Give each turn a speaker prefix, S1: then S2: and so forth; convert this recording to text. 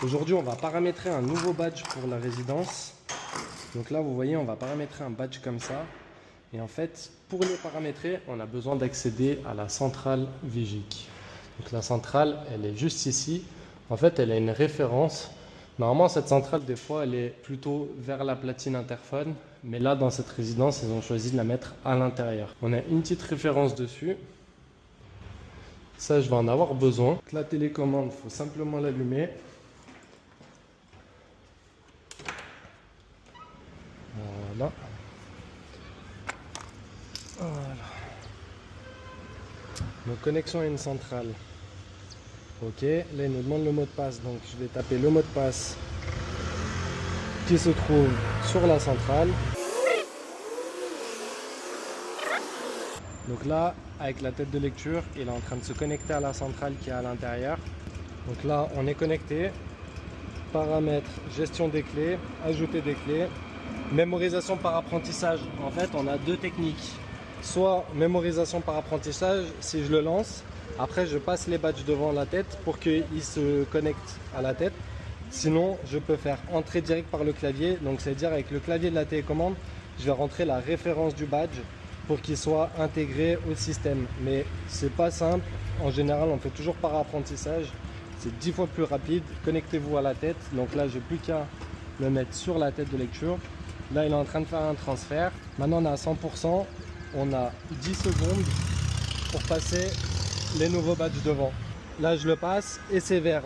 S1: Aujourd'hui, on va paramétrer un nouveau badge pour la résidence. Donc là, vous voyez, on va paramétrer un badge comme ça. Et en fait, pour les paramétrer, on a besoin d'accéder à la centrale Vigic. Donc la centrale, elle est juste ici. En fait, elle a une référence. Normalement, cette centrale, des fois, elle est plutôt vers la platine interphone. Mais là, dans cette résidence, ils ont choisi de la mettre à l'intérieur. On a une petite référence dessus. Ça, je vais en avoir besoin. Donc, la télécommande, il faut simplement l'allumer. Voilà. Voilà. Donc, connexion à une centrale. Ok, là il nous demande le mot de passe, donc je vais taper le mot de passe qui se trouve sur la centrale. Donc là, avec la tête de lecture, il est en train de se connecter à la centrale qui est à l'intérieur. Donc là, on est connecté. Paramètres, gestion des clés, ajouter des clés. Mémorisation par apprentissage. En fait, on a deux techniques. Soit mémorisation par apprentissage, si je le lance, après je passe les badges devant la tête pour qu'ils se connectent à la tête. Sinon, je peux faire entrer direct par le clavier. Donc c'est-à-dire avec le clavier de la télécommande, je vais rentrer la référence du badge pour qu'il soit intégré au système. Mais c'est pas simple. En général, on fait toujours par apprentissage. C'est 10 fois plus rapide. Connectez-vous à la tête. Donc là, j'ai plus qu'à le mettre sur la tête de lecture. Là, il est en train de faire un transfert. Maintenant, on est à 100%. On a 10 secondes pour passer les nouveaux badges devant. Là, je le passe et c'est vert.